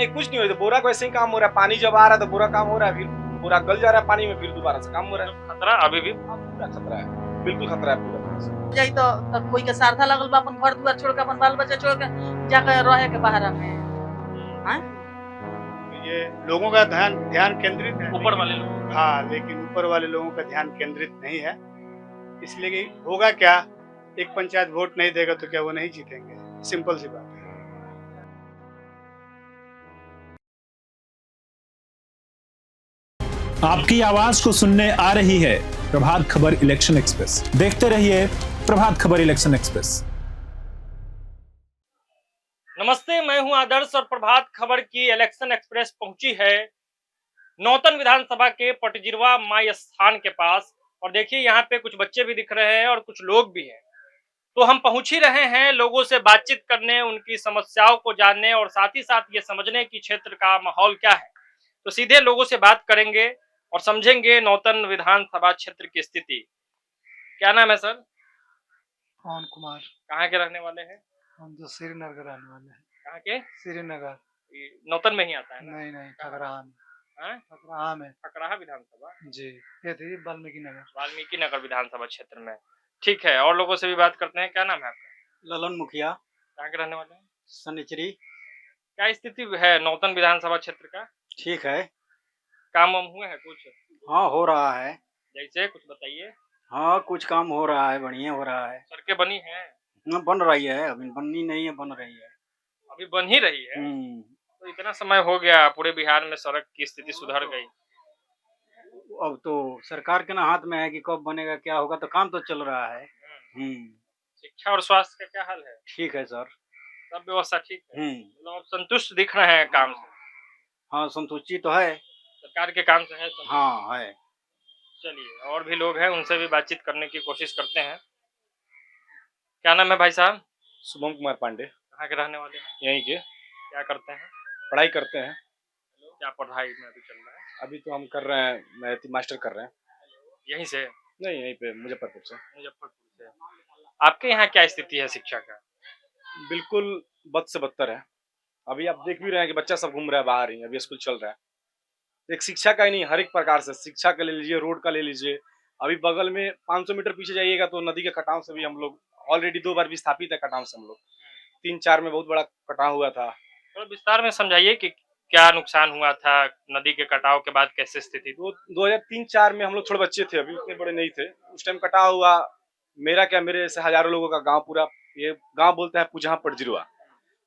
नहीं, कुछ नहीं हो रहा, तो बोरा का वैसे ही काम हो रहा है। पानी जब आ रहा है तो बोरा काम हो रहा है, फिर बोरा गल जा रहा है पानी में, फिर दोबारा से काम हो रहा है। खतरा अभी भी पूरा खतरा है, बिल्कुल खतरा है पूरा तरह से। जाई तो कोई के सारथा लगल बा अपन घर दुआर छोड़ के अपन बाल बच्चा छोड़ के जाके रहे के बाहर में। हां ये लोगों का ध्यान केंद्रित है ऊपर वाले लोग। हाँ, लेकिन ऊपर वाले लोगों का ध्यान केंद्रित नहीं है। इसलिए कि होगा क्या, एक पंचायत वोट नहीं देगा तो क्या वो नहीं जीतेंगे? सिंपल सी बात है। आपकी आवाज को सुनने आ रही है प्रभात खबर इलेक्शन एक्सप्रेस। देखते रहिए प्रभात खबर इलेक्शन एक्सप्रेस। नमस्ते, मैं हूं आदर्श और प्रभात खबर की इलेक्शन एक्सप्रेस पहुंची है नौतन विधानसभा के पटजिरवा माई स्थान के पास। और देखिए यहाँ पे कुछ बच्चे भी दिख रहे हैं और कुछ लोग भी हैं। तो हम पहुंच ही रहे हैं लोगों से बातचीत करने, उनकी समस्याओं को जानने और साथ ही साथ ये समझने की क्षेत्र का माहौल क्या है। तो सीधे लोगों से बात करेंगे और समझेंगे नौतन विधानसभा क्षेत्र की स्थिति। क्या नाम है सर? पवन कुमार। कहाँ के रहने वाले हैं? हम तो श्रीनगर रहने वाले हैं। कहाँ के? श्रीनगर। ये नौतन में ही आता है ना? नहीं, ठकराहा में। हाँ? ठकराहा में। ठकराहा विधानसभा जी, ये थी वाल्मीकि नगर विधानसभा क्षेत्र में। ठीक है, और लोगों से भी बात करते हैं। क्या नाम है आपका? ललन मुखिया। कहाँ के रहने वाले हैं? सनिचरी। क्या स्थिति है नौतन विधानसभा क्षेत्र का? ठीक है। काम वाम हुए हैं कुछ? हाँ, हो रहा है। जैसे कुछ बताइए। हाँ, कुछ काम हो रहा है, बढ़िया हो रहा है। सड़कें बनी हैं? हाँ, बन रही है, अभी बननी नहीं है, बन रही है। अभी बन ही रही है। तो इतना समय हो गया, पूरे बिहार में सड़क की स्थिति सुधर गई। अब तो सरकार के ना हाथ में है कि कब बनेगा, क्या होगा, तो काम तो चल रहा है। शिक्षा और स्वास्थ्य का क्या हाल है? ठीक है सर। सब व्यवस्था ठीक है? मतलब आप संतुष्ट दिख रहे हैं काम से? हाँ, संतुष्टि तो है सरकार के काम से है संतुष्ट? हाँ है। चलिए, और भी लोग हैं, उनसे भी बातचीत करने की कोशिश करते हैं। क्या नाम है भाई साहब? शुभम कुमार पांडे। कहाँ के रहने वाले हैं? यहीं के। क्या करते हैं? पढ़ाई करते हैं। क्या पढ़ाई में अभी चल रहा है? अभी तो हम कर रहे हैं, मैथ मास्टर कर रहे हैं। यहीं से? नहीं, यहीं पे मुजफ्फरपुर से। मुजफ्फरपुर से। आपके यहाँ क्या स्थिति है शिक्षा का? बिल्कुल बद से बदतर है। अभी आप देख भी रहे हैं कि बच्चा सब घूम रहा है बाहर ही, अभी स्कूल चल रहा है। एक शिक्षा का ही नहीं, हर एक प्रकार से, शिक्षा का ले लीजिए, रोड का ले लीजिए। अभी बगल में 500 मीटर पीछे जाइएगा तो नदी के कटाव से भी हम लोग ऑलरेडी 2 बार विस्थापित है। कटाव से हम लोग 3-4 में बहुत बड़ा कटाव हुआ था। थोड़ा विस्तार में समझाइए कि क्या नुकसान हुआ था, नदी के कटाव के बाद कैसे स्थिति थी? 2003-4 में हम लोग थोड़े बच्चे थे, अभी उतने बड़े नहीं थे। उस टाइम कटाव हुआ। मेरा क्या, मेरे से हजारों लोगों का गांव, पूरा ये गांव बोलते हैं पुजहा पटजिरवा,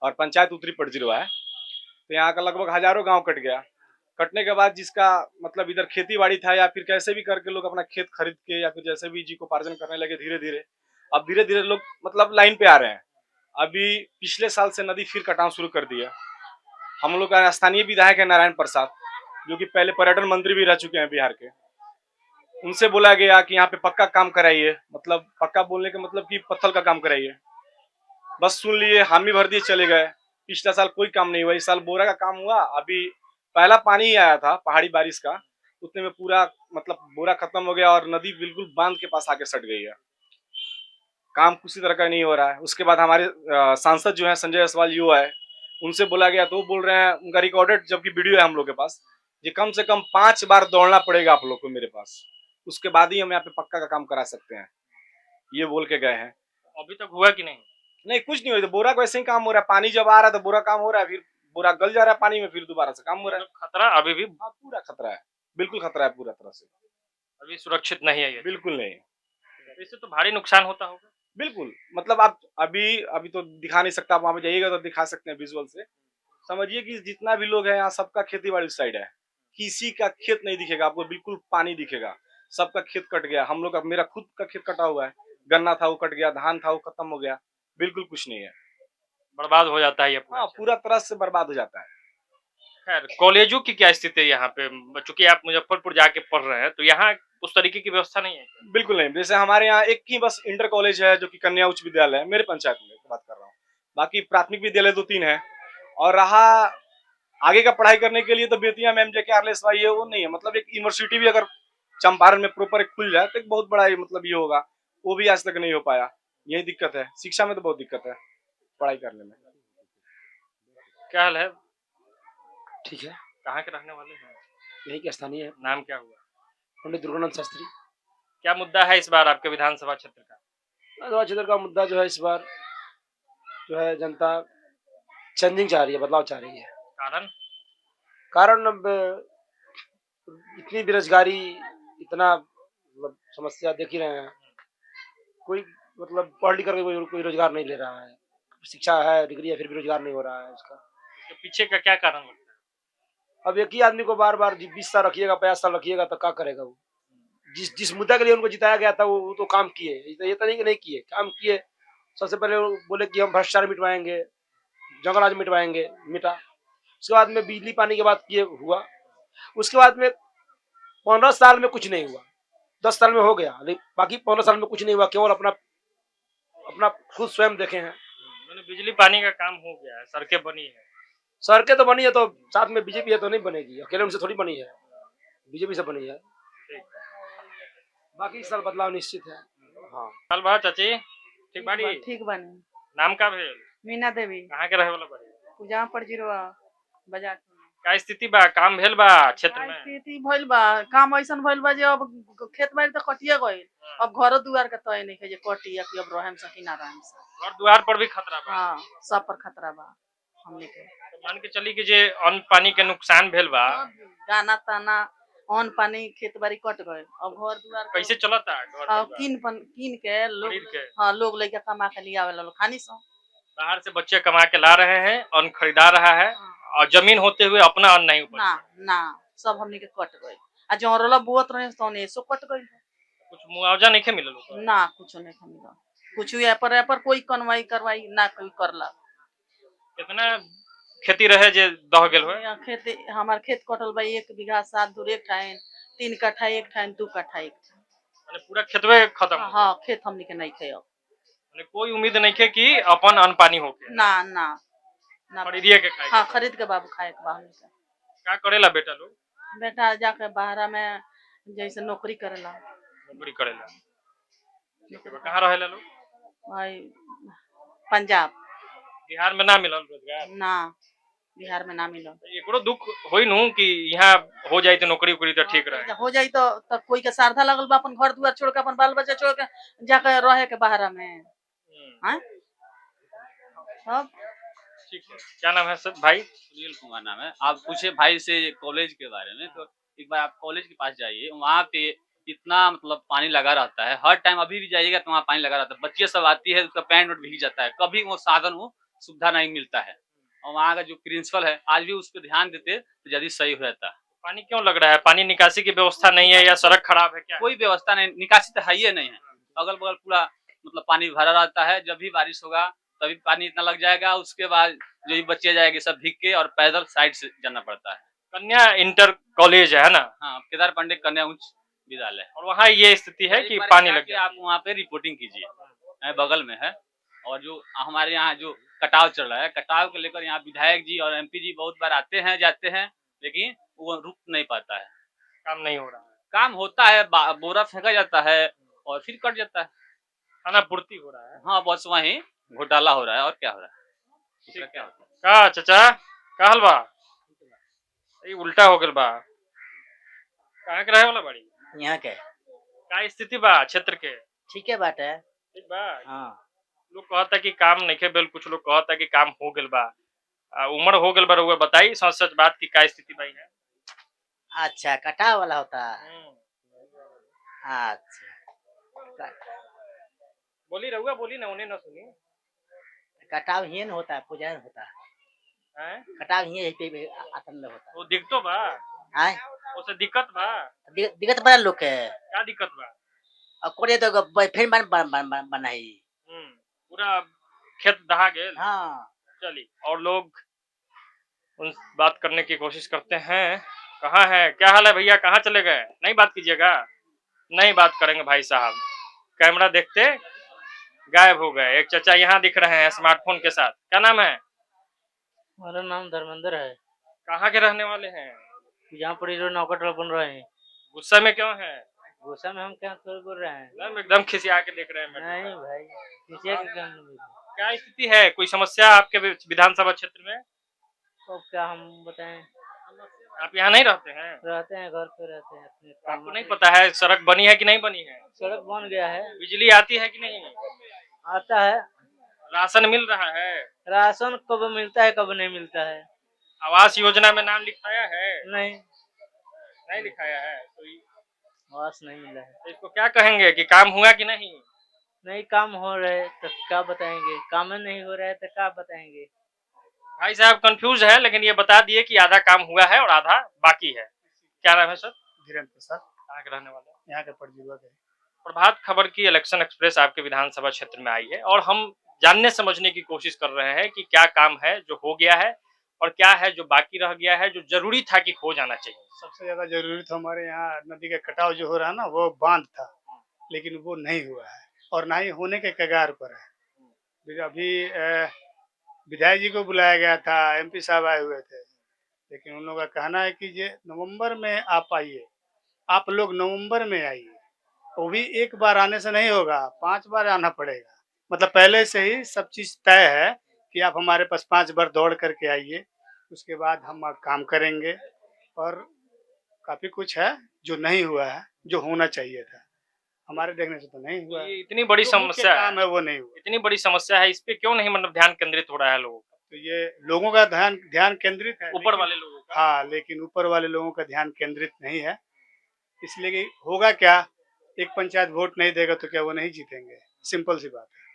और पंचायत उत्तरी पटजिरवा है। तो यहाँ का लगभग हजारों गांव कट गया। कटने के बाद जिसका मतलब इधर खेती बाड़ी था या फिर कैसे भी करके लोग अपना खेत खरीद के या फिर जैसे भी जीविकोपार्जन करने लगे धीरे धीरे। अब धीरे धीरे लोग मतलब लाइन पे आ रहे हैं। अभी पिछले साल से नदी फिर कटाव शुरू कर दिया। हम लोग का स्थानीय विधायक है नारायण प्रसाद, जो कि पहले पर्यटन मंत्री भी रह चुके हैं बिहार के। उनसे बोला गया कि यहाँ पे पक्का काम कराइए, मतलब पक्का बोलने का मतलब कि पत्थर का काम कराइए। बस सुन लिए, हामी भर दिए, चले गए। पिछला साल कोई काम नहीं हुआ, इस साल बोरा का काम हुआ। अभी पहला पानी ही आया था पहाड़ी बारिश का, उतने में पूरा मतलब बोरा खत्म हो गया और नदी बिल्कुल बांध के पास आके सट गई है। काम किसी तरह का नहीं हो रहा है। उसके बाद हमारे सांसद जो है संजय जायसवाल जी है, उनसे बोला गया तो वो बोल रहे हैं, उनका रिकॉर्डेड जबकि वीडियो है हम लोग के पास, ये कम से कम 5 बार दौड़ना पड़ेगा आप लोग को मेरे पास, उसके बाद ही हम यहाँ पे पक्का का काम करा सकते हैं, ये बोल के गए हैं। अभी तक हुआ कि नहीं? नहीं, कुछ नहीं हुआ। तो बोरा का वैसे ही काम हो रहा है। पानी जब आ रहा है तो बोरा काम हो रहा है, फिर बोरा गल जा रहा है पानी में, फिर दोबारा से काम हो रहा है। खतरा अभी भी? हाँ, पूरा खतरा है, बिल्कुल खतरा है पूरा तरह से। अभी सुरक्षित नहीं है ये? बिल्कुल नहीं। इससे तो भारी नुकसान होता होगा। बिल्कुल, मतलब आप अभी तो दिखा नहीं सकता, आप वहां पे जाइएगा तो दिखा सकते हैं विजुअल से। समझिए कि जितना भी लोग हैं यहाँ, सबका खेती बाड़ी साइड है, किसी का खेत नहीं दिखेगा आपको, बिल्कुल पानी दिखेगा। सबका खेत कट गया। हम लोग का, मेरा खुद का खेत कटा हुआ है, गन्ना था वो कट गया, धान था वो खत्म हो गया, बिल्कुल कुछ नहीं है, बर्बाद हो जाता है ये पूरा। हाँ, पूरा तरह से बर्बाद हो जाता है। खैर, कॉलेजों की क्या स्थिति है यहाँ पे? चूंकि आप मुजफ्फरपुर जाके पढ़ रहे हैं तो यहाँ उस तरीके की व्यवस्था नहीं है? बिल्कुल नहीं। जैसे हमारे यहाँ एक ही बस इंटर कॉलेज है जो कि कन्या उच्च विद्यालय है, मेरे पंचायत में बात कर रहा हूँ। बाकी प्राथमिक विद्यालय 2-3 है, और रहा आगे का पढ़ाई करने के लिए तो बेतिया में MJK आरलेस भाई है, वो नहीं है। मतलब एक यूनिवर्सिटी भी अगर चंपारण में प्रॉपर खुल जाए तो एक बहुत बड़ा मतलब ये होगा, वो भी आज तक नहीं हो पाया। यही दिक्कत है, शिक्षा में तो बहुत दिक्कत है पढ़ाई करने में। क्या हाल है? ठीक है, कहाँ के रहने वाले हैं? यही के स्थानीय है, नाम क्या हुआ? पंडित दुर्गानंद शास्त्री। क्या मुद्दा है इस बार आपके विधानसभा क्षेत्र का? विधानसभा क्षेत्र का मुद्दा जो है इस बार जो है जनता चेंजिंग चाह रही है, बदलाव चाह रही है। कारण? कारण अब इतनी बेरोजगारी, इतना मतलब समस्या देख ही रहे हैं। कोई मतलब पढ़ लिख कर कोई रोजगार नहीं ले रहा है। शिक्षा है, डिग्री है, फिर भी रोजगार नहीं हो रहा है उसका। इसके पीछे का क्या कारण लगता है? अब एक ही आदमी को बार बार 20 साल रखिएगा, 50 साल रखिएगा तो क्या करेगा वो? जिस मुद्दा के लिए उनको जिताया गया था वो तो काम किए। ये तो नहीं कि नहीं किए, काम किए। सबसे पहले वो बोले कि हम भ्रष्टाचार मिटवाएंगे, जंगल राज मिटवाएंगे, मिटा। उसके बाद में बिजली पानी की बात किए, हुआ। उसके बाद में 15 साल में कुछ नहीं हुआ, 10 साल में हो गया, लेकिन बाकी 15 साल में कुछ नहीं हुआ। केवल अपना अपना खुद स्वयं देखे हैं। मैंने बिजली पानी का काम हो गया है, सड़कें बनी है। सड़कें तो बनी है, तो साथ में बीजेपी है तो नहीं बनेगी, अकेले उनसे थोड़ी बनी है, बीजेपी से बनी है। बाकी इस साल बदलाव निश्चित है। हाँ, साल बाद चाची ठीक बाड़ी? ठीक बनी। नाम का भेल? मीना देवी, कहाँ के रहे वाला बाड़ी? पूजा पर जिरवा बाजार। का स्थिति बा, काम भेल बा क्षेत्र में? स्थिति भइल बा, काम ऐसन भइल बा जे अब खेत बाड़ी तो कटिए गइल। अब घरो दुआर के तय नहीं है जे कटी या कि अब रहम से कि ना रहम से। और द्वार पर भी खतरा बा? हाँ, सब पर खतरा बा हमने के। तो मान के चली कि जे अन्न पानी के नुकसान भेल बा, गाना ताना अन्न पानी खेत बाड़ी कट गए। अब घर दुआर के- कैसे चलता घर हाँ, परिवार? कीन के लोग, खरीद के? हाँ, लोग लेके कमा के लिया वाला लोग खानी सो। बाहर से बच्चे कमा के ला रहे हैं, अन्न खरीदा रहा है, और जमीन होते हुए अपना अन्न नहीं उपज। ना ना, सब हमने के कट गए। आ जोरला बुआत रहे तो ने सो कट गई। कुछ मुआवजा नहीं मिलल ओकर? ना, कुछ नहीं मिला। कुछ ये पर कोई कनवाई करवाई ना कोई करला। कितना खेती रहे जे दह गेल होय? यहाँ खेती हमार खेत कटल बा 1 बीघा 7 दूर 1 ठाइन, 3 कट्ठा 1 ठाइन, 2 कट्ठा 1 ठाइन। माने पूरा खेतवे खत्म हो? हाँ, खेत हमने के नहीं खे अब। माने कोई उम्मीद नहीं है कि अपन अन्न पानी होके ना ना ना, खरीदिए के खाए? हाँ, खरीद के बाबू खाए के बा हमने के। क्या करेला बेटा लोग? बेटा जाके बाहर में जैसे नौकरी करेला। नौकरी करेला। कहाँ रहेला लोग? भाई पंजाब। बिहार में ना मिलल रोजगार? ना, बिहार में ना मिलो। एकरो दुख होई नु कि यहाँ हो जाए तो नौकरी उकरी तो ठीक रहे। हो जाई तो कोई के सारधा लगल बा अपन घर दुआर छोड़ के अपन बाल बच्चा छोड़ के जाके रहे के बाहर में। हैं? सब ठीक है। क्या नाम है सर भाई? सुनील कुमार नाम है। आप पूछे भाई से कॉलेज के बारे में, तो एक बार आप कॉलेज के पास जाइए, वहाँ पे इतना मतलब पानी लगा रहता है। हर टाइम अभी भी जाइएगा तो वहाँ पानी लगा रहता है। बच्चे सब आती है, उसका पैंट वैंट भीग जाता है, कभी वो साधन वो सुविधा नहीं मिलता है। और वहाँ का जो प्रिंसिपल है आज भी उस पर ध्यान देते तो जल्दी सही हो जाता है। पानी क्यों लग रहा है? पानी निकासी की व्यवस्था नहीं है या सड़क खराब है क्या? कोई व्यवस्था नहीं, निकासी तो है ही नहीं है। अगल बगल पूरा मतलब पानी भरा रहता है। जब भी बारिश होगा तभी पानी इतना लग जाएगा, उसके बाद जो भी बच्चे जाएंगे सब भीग के और पैदल साइड से जाना पड़ता है। कन्या इंटर कॉलेज है ना? हाँ, केदार पांडे कन्या उच्च विद्यालय। और वहाँ ये स्थिति है कि एक बार पानी जाके लग गया। आप वहाँ पे रिपोर्टिंग कीजिए, बगल में है। और जो हमारे यहाँ जो कटाव चल रहा है, कटाव को लेकर यहाँ विधायक जी और एमपी जी बहुत बार आते हैं जाते हैं, लेकिन वो रुक नहीं पाता है, काम नहीं हो रहा है। काम होता है, बोरा फेंका जाता है और फिर कट जाता है। खाना पूर्ति हो रहा है। हाँ, बस वहीं घोटाला हो रहा है और क्या हो रहा है, दूसरा क्या होता है। का चाचा का हल बा? ये उल्टा हो गल बा। कहाँ के रहे वाला बाड़ी? यहाँ के का स्थिति बा क्षेत्र के? ठीक है बात है। ठीक बा। हाँ, लोग कहता कि काम नहीं के बेल, कुछ लोग कहता कि काम हो गल बा। उम्र हो गल बा। रउआ बताई सच सच बात की का स्थिति भाई है? अच्छा, कटाव वाला होता है। अच्छा, बोली रउआ, बोली ना, उन्हें ना सुनी। कटाव ही न होता है, पूजा होता है। हैं? कटाव ही पे आतंक होता वो दिक्कतो बा? है। उसे दिक्कत बा? दिक्कत बड़ा लोग के। क्या दिक्कत बा? और कोड़े तो फिर बनाई। पूरा खेत दहा गेल। हाँ, चलिए और लोग उन बात करने की कोशिश करते हैं। कहाँ है? क्या हाल है भैया? कहाँ चले गए? नहीं बात कीजिएगा? नहीं बात करेंगे भाई साहब। कैमरा देखते गायब हो गए। एक चाचा यहाँ दिख रहे हैं स्मार्टफोन के साथ। क्या नाम है? मेरा नाम धर्मेंद्र है। कहाँ के रहने वाले हैं? यहाँ पर जो नौकट बन रहे हैं। गुस्सा में क्यों है? गुस्सा में हम क्या बोल रहे हैं? मैम एकदम खिसिया के देख रहे हैं। नहीं भाई, किसी के क्या नहीं। क्या स्थिति है? कोई समस्या आपके विधानसभा क्षेत्र में? तो क्या हम बताएं? आप यहाँ नहीं रहते हैं? रहते हैं, घर पे रहते हैं अपने काम आपको नहीं पता है सड़क बनी है कि नहीं बनी है? सड़क बन गया है, बिजली आती है कि नहीं? आता है। राशन मिल रहा है? राशन कब मिलता है कब नहीं मिलता है। आवास योजना में नाम लिखाया है? नहीं, नहीं लिखाया है तो आवास नहीं मिला है। तो इसको क्या कहेंगे कि काम हुआ कि नहीं? नहीं काम हो रहे तो क्या बताएंगे, काम नहीं हो रहा है तो क्या बताएंगे। भाई साहब कंफ्यूज है, लेकिन ये बता दिए कि आधा काम हुआ है और आधा बाकी है। क्या नाम है सर? धीरेन्द्र प्रसाद, कहाँ के रहने वाले हैं? यहाँ के पटजिरुआ के। प्रभात खबर की इलेक्शन एक्सप्रेस आपके विधानसभा क्षेत्र में आई है और हम जानने समझने की कोशिश कर रहे हैं कि क्या काम है जो हो गया है और क्या है जो बाकी रह गया है, जो जरूरी था कि हो जाना चाहिए। सबसे ज्यादा जरूरी तो हमारे यहाँ नदी का कटाव जो हो रहा है ना, वो बांध था, लेकिन वो नहीं हुआ है और ना ही होने के कगार पर है। फिर अभी विधायक जी को बुलाया गया था, एमपी साहब आए हुए थे, लेकिन उन लोगों का कहना है कि ये नवंबर में आप आइए, आप लोग नवंबर में आइए। वो भी एक बार आने से नहीं होगा, 5 बार आना पड़ेगा। मतलब पहले से ही सब चीज तय है कि आप हमारे पास 5 बार दौड़ करके आइए, उसके बाद हम काम करेंगे। और काफी कुछ है जो नहीं हुआ है, जो होना चाहिए था, हमारे देखने से तो नहीं हुआ है। ये इतनी बड़ी जो मुख्य समस्या काम है वो नहीं हुआ। इतनी बड़ी समस्या है, इस पे क्यों नहीं मतलब ध्यान केंद्रित हो रहा है लोगों का, तो ये लोगों का ध्यान केंद्रित है, ऊपर वाले लोगों का? हाँ, लेकिन ऊपर वाले लोगों का ध्यान केंद्रित नहीं है। इसलिए कि होगा क्या, एक पंचायत वोट नहीं देगा तो क्या वो नहीं जीतेंगे? सिंपल सी बात है।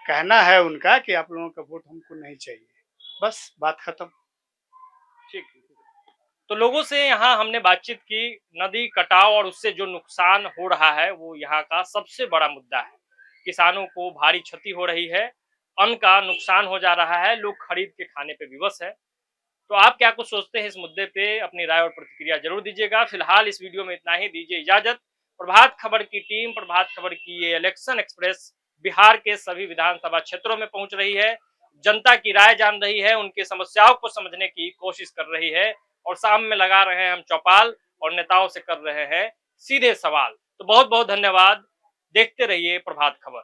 कहना है उनका कि आप लोगों का वोट हमको नहीं चाहिए, बस बात खत्म। ठीक। तो लोगों से यहाँ हमने बातचीत की, नदी कटाव और उससे जो नुकसान हो रहा है वो यहाँ का सबसे बड़ा मुद्दा है। किसानों को भारी क्षति हो रही है, अन्न का नुकसान हो जा रहा है, लोग खरीद के खाने पे विवश है। तो आप क्या कुछ सोचते हैं इस मुद्दे पे? अपनी राय और प्रतिक्रिया जरूर दीजिएगा। फिलहाल इस वीडियो में इतना ही, दीजिए इजाजत। प्रभात खबर की टीम, प्रभात खबर की ये इलेक्शन एक्सप्रेस बिहार के सभी विधानसभा क्षेत्रों में पहुंच रही है, जनता की राय जान रही है, उनकी समस्याओं को समझने की कोशिश कर रही है और शाम में लगा रहे हैं हम चौपाल और नेताओं से कर रहे हैं सीधे सवाल। तो बहुत बहुत धन्यवाद, देखते रहिए प्रभात खबर।